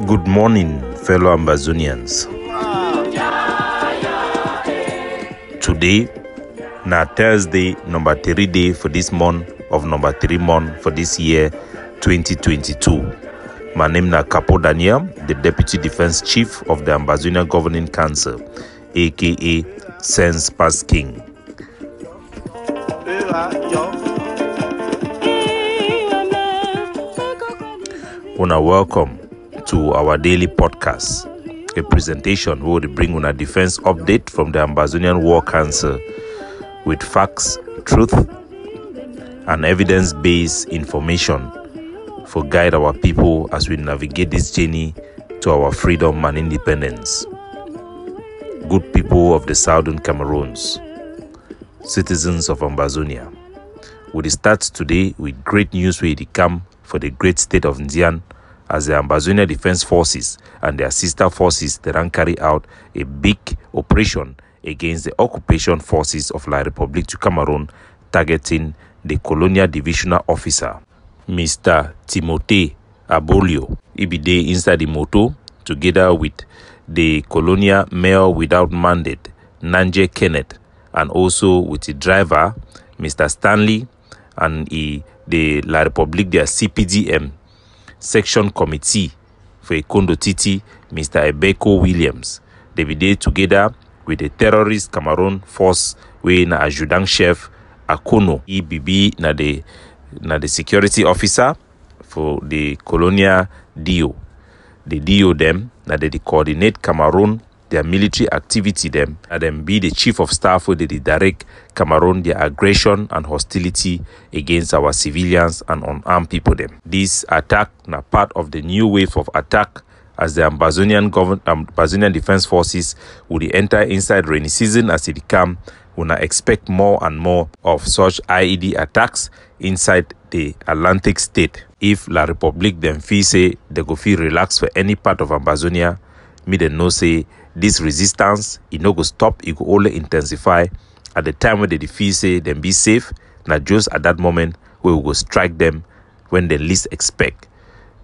Good morning, fellow Ambazonians. Today, na Thursday, number 3 day for this month of number 3 month for this year, 2022. My name na Capo Daniel, the Deputy Defense Chief of the Ambazonia Governing Council, aka Sense Pass King. Una welcome to our daily podcast, a presentation where we bring una defense update from the Ambazonian War Council with facts, truth, and evidence-based information for guide our people as we navigate this journey to our freedom and independence. Good people of the southern Cameroons, citizens of Ambazonia, we start today with great news where they come for the Great State of Ndian as the Ambazonia Defense Forces and their sister forces that carry out a big operation against the occupation forces of La République du Cameroon, targeting the colonial divisional officer, Mr. Timothy Abolio. He be there inside the motor together with the colonial mayor without mandate, Nanje Kenneth, and also with the driver, Mr. Stanley, and the La République, their CPDM section committee for Kondo Titi, Mr. Ebeko Williams. They be there together with the terrorist Cameroon force where na adjutant chef Akono. He be na the security officer for the colonial DO. The DO them na they coordinate Cameroon their military activity them, and then be the chief of staff where they direct Cameroon their aggression and hostility against our civilians and unarmed people them. This attack na part of the new wave of attack as the Ambazonian Defense Forces will enter inside rainy season as it come. We now expect more and more of such IED attacks inside the Atlantic state. If La République them feel say they go feel relaxed for any part of Ambazonia, me they know say this resistance it no go stop, it go only intensify. At the time when they feel say them be safe, not just at that moment we will go strike them when they least expect.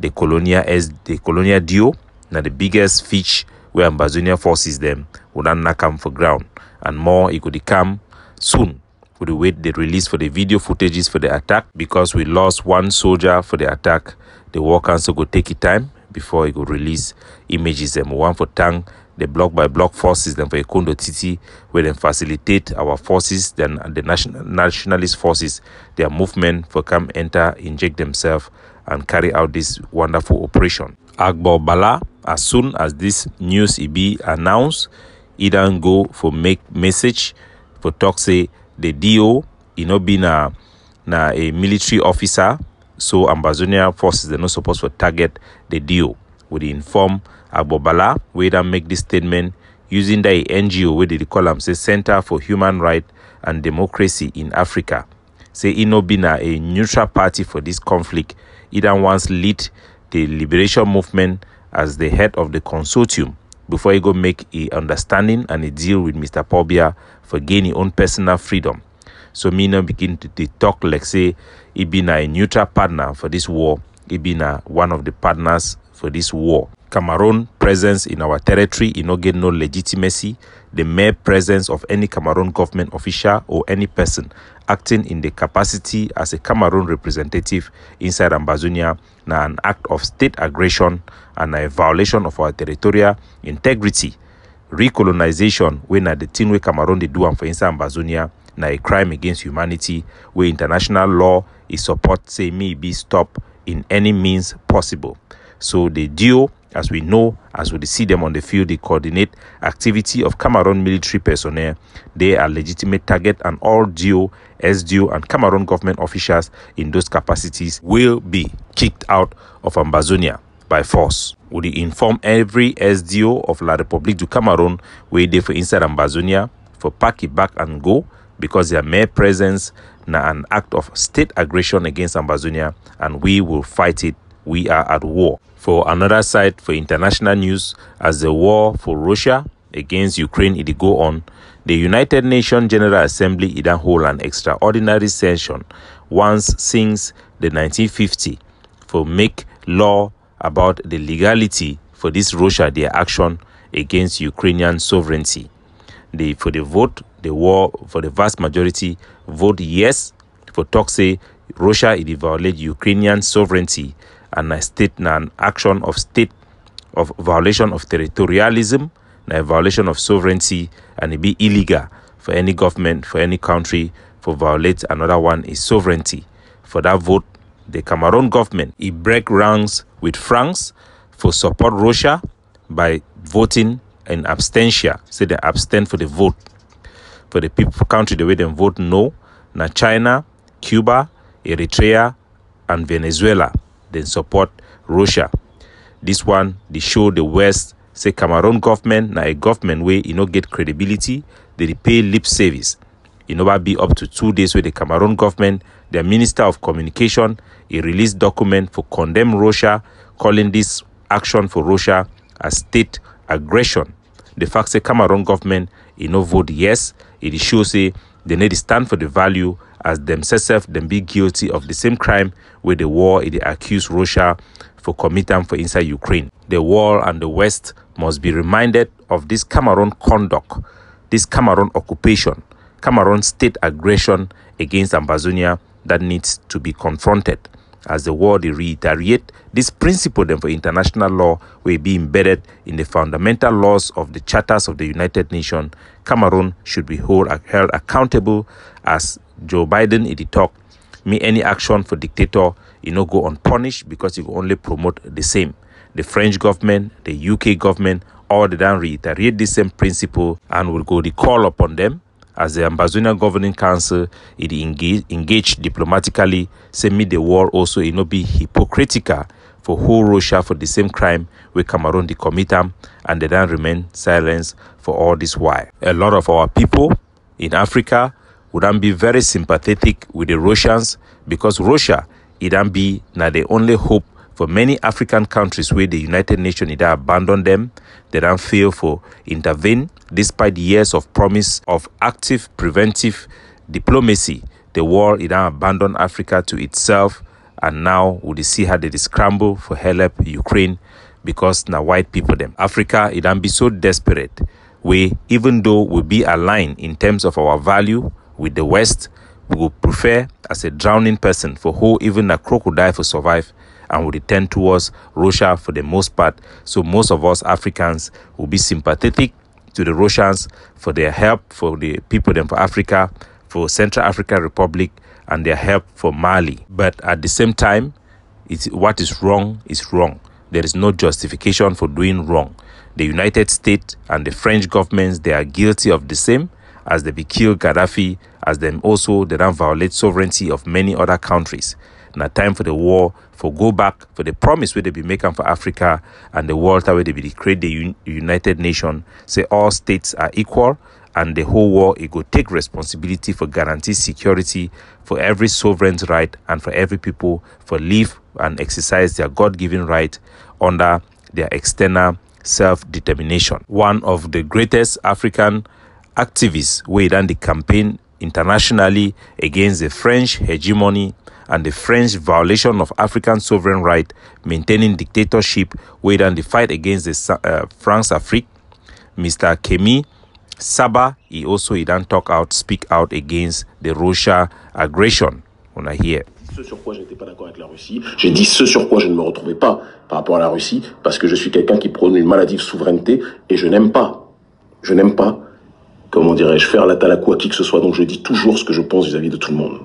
The colonial duo now the biggest fish where Ambazonia forces them will not come for ground, and more it could come soon. We will wait the release for the video footages for the attack, because we lost one soldier for the attack. The war council go take it time before it go release images them. We want for thank the block by block forces them for Kondo Titi, where they facilitate our forces, then the nationalist forces, their movement for come enter, inject themselves and carry out this wonderful operation. Agbo Bala, as soon as this news be announced, he don't go for make message for talk say the DO be na a military officer, so Ambazonia forces they're not supposed to target the DO. We inform Agbo Bala where they make this statement using the NGO where they call them say Center for Human Rights and Democracy in Africa. Say he no be na a neutral party for this conflict. He done once lead the liberation movement as the head of the consortium before he go make a understanding and a deal with Mr. Pobia for gaining own personal freedom. So me now begin to talk like say he be na a neutral partner for this war. He be na one of the partners for this war. Cameroon presence in our territory no get no legitimacy. The mere presence of any Cameroon government official or any person acting in the capacity as a Cameroon representative inside Ambazonia na an act of state aggression and a violation of our territorial integrity. Recolonization, when the thing where Cameroon they do for inside Ambazonia, na a crime against humanity where international law is support say may be stopped in any means possible. So the DO, as we know, as we see them on the field, they coordinate activity of Cameroon military personnel. They are legitimate target, and all DO, SDO, and Cameroon government officials in those capacities will be kicked out of Ambazonia by force. We inform every SDO of La République du Cameroon where they for inside Ambazonia for pack it back and go, because their mere presence na an act of state aggression against Ambazonia, and we will fight it. We are at war. For another side, for international news, as the war for Russia against Ukraine it go on, the United Nations General Assembly it hold an extraordinary session once since the 1950 for make law about the legality for this Russia, their action against Ukrainian sovereignty. For the vote, the war, for the vast majority, vote yes for talk say Russia it violate Ukrainian sovereignty and a state an action of state of violation of territorialism, a violation of sovereignty, and it be illegal for any government, for any country, for violate another one is sovereignty. For that vote, the Cameroon government, it break ranks with France for support Russia by voting in abstention. Say they abstain for the vote. For the people country, the way they vote no, na China, Cuba, Eritrea, and Venezuela, then support Russia. This one, they show the West, say Cameroon government, na a government where you know get credibility, they pay lip service. It never be up to 2 days with the Cameroon government, their Minister of Communication, he released document for condemn Russia, calling this action for Russia as state aggression. The fact say Cameroon government, you know, vote yes, it shows say they need to stand for the value as themselves them be guilty of the same crime with the war it accuse Russia for committing for inside Ukraine. The world and the West must be reminded of this Cameroon conduct, this Cameroon occupation, Cameroon state aggression against Ambazonia that needs to be confronted. As the world reiterate this principle then for international law will be embedded in the fundamental laws of the charters of the United Nations. Cameroon should be held accountable as Joe Biden it talk. Me any action for dictator go unpunished because it will only promote the same. The French government, the UK government, all they done reiterate the same principle and will go the call upon them as the Ambazonia Governing Council it engage diplomatically, say me the world also be hypocritical for whole Russia for the same crime where Cameroon they commit them and they don't remain silent for all this while. A lot of our people in Africa would be very sympathetic with the Russians because Russia it be now the only hope for many African countries where the United Nations either abandon them, they don't fail for intervene despite years of promise of active preventive diplomacy. The world it abandoned Africa to itself, and now we see how they scramble for help Ukraine because now white people them. Africa it be so desperate where even though we be aligned in terms of our value with the West, we would prefer as a drowning person for who even a crocodile for survive and would tend towards Russia for the most part. So most of us Africans will be sympathetic to the Russians for their help for the people them for Africa, for Central African Republic, and their help for Mali. But at the same time, what is wrong is wrong. There is no justification for doing wrong. The United States and the French governments, they are guilty of the same as they be killed Gaddafi, as them also they don't violate sovereignty of many other countries. Now time for the war, for go back, for the promise where they be making for Africa and the world where they be create the United Nations, say all states are equal and the whole world it go take responsibility for guarantee security for every sovereign's right and for every people for live and exercise their God-given right under their external self-determination. One of the greatest African activists who done the campaign internationally against the French hegemony and the French violation of African sovereign right, maintaining dictatorship, who done the fight against the France Afrique, Mr. Kemi Saba, he done speak out against the Russia aggression. On a here. Ce sur quoi je n'étais pas d'accord avec la Russie, j'ai dit ce sur quoi je ne me retrouvais pas par rapport à la Russie, parce que je suis quelqu'un qui prône une maladive souveraineté et je n'aime pas, comment dirais-je, faire la talakou à qui que ce soit, donc je dis toujours ce que je pense vis-à-vis de tout le monde.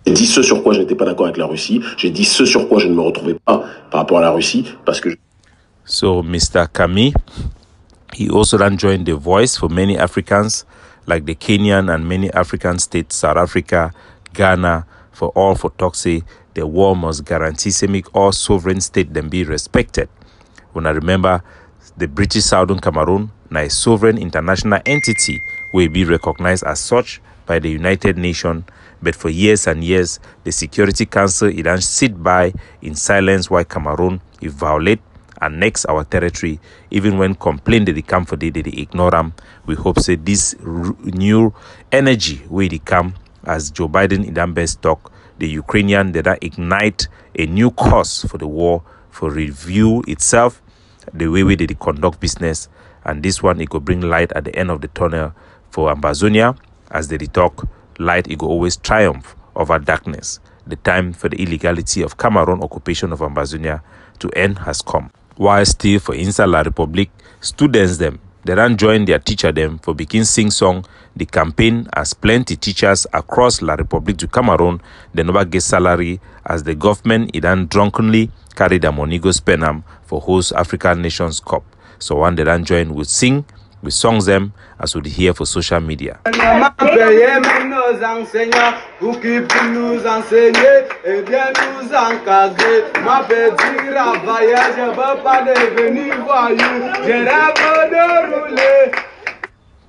J'ai dit ce sur quoi je n'étais pas d'accord avec la Russie, j'ai dit ce sur quoi je ne me retrouvais pas par rapport à la Russie, parce que... So, Mr. Kami, he also then joined the voice for many Africans, like the Kenyan and many African states, South Africa, Ghana, for all for talk say the war must guarantee make all sovereign state then be respected. When I remember the British Southern Cameroon, now a sovereign international entity will be recognized as such by the United Nations, but for years and years the Security Council it don't sit by in silence while Cameroon it violate annex our territory. Even when complained that they come for they ignore them. We hope say this new energy where they come as Joe Biden in best talk, the Ukrainian that ignite a new course for the war, for review itself the way they conduct business. And this one, it could bring light at the end of the tunnel for Ambazonia. As they talk, light, it will always triumph over darkness. The time for the illegality of Cameroon occupation of Ambazonia to end has come. While still for inside La Republic, students them, they don't join their teacher them for begin sing song. The campaign as plenty teachers across La Republic to Cameroon, they never get salary as the government it done drunkenly carry the money go spend them for host African Nations Cup. So one they don't join will sing, we songs them as we hear for social media.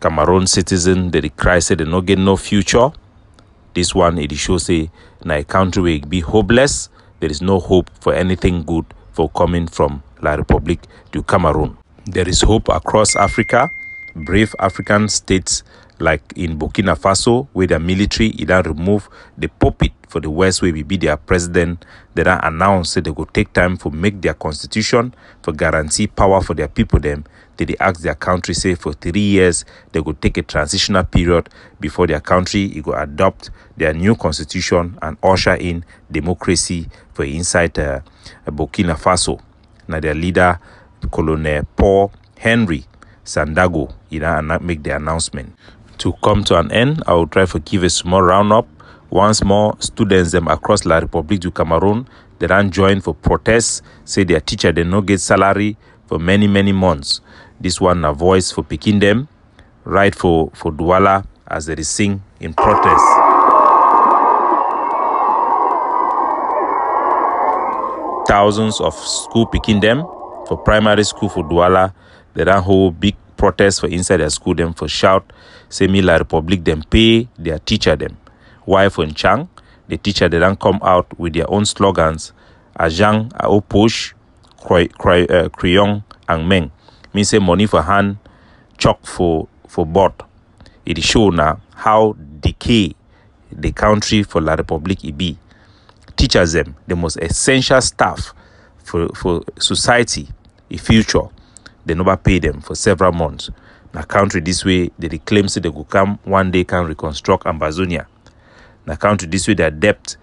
Cameroon citizen they cry say they no get no future. This one it shows say na a country will be hopeless. There is no hope for anything good for coming from La Republic to Cameroon. There is hope across Africa. Brave African states like in Burkina Faso, where the military either remove the puppet for the West, where we be their president, they don't announce that they go take time for make their constitution, for guarantee power for their people them. They ask their country, say for 3 years, they go take a transitional period before their country it go adopt their new constitution and usher in democracy for inside Burkina Faso. Now their leader, Colonel Paul Henry Sandago, make the announcement. To come to an end, I will try to give a small roundup. Once more, students them across La Republique du Cameroon, they don't join for protests, say their teacher they no get salary for many months. This one a voice for picking them, right for Douala as they sing in protest. Thousands of school picking them for primary school for Douala. They don't hold big protests for inside their school them for shout, say me La Republique them pay their teacher them. Why for Nchang, the teacher they don't come out with their own slogans. Ajang, Aoposh, Kriong, and Meng. Me say money for hand, chalk for board. It show now how decay the country for La Republique it be. Teachers them, the most essential staff for society, the future. They never pay them for several months. Now country this way, they claim say they will come one day can reconstruct Ambazonia. Now country this way, their debt,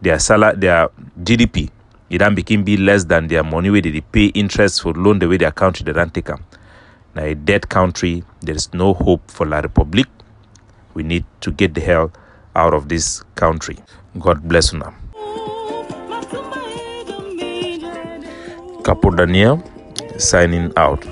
their salary, their GDP, it don't be less than their money where they pay interest for loan the way their country they don't take them. Now a dead country, there is no hope for La Republique. We need to get the hell out of this country. God bless you now. Capo Daniel signing out.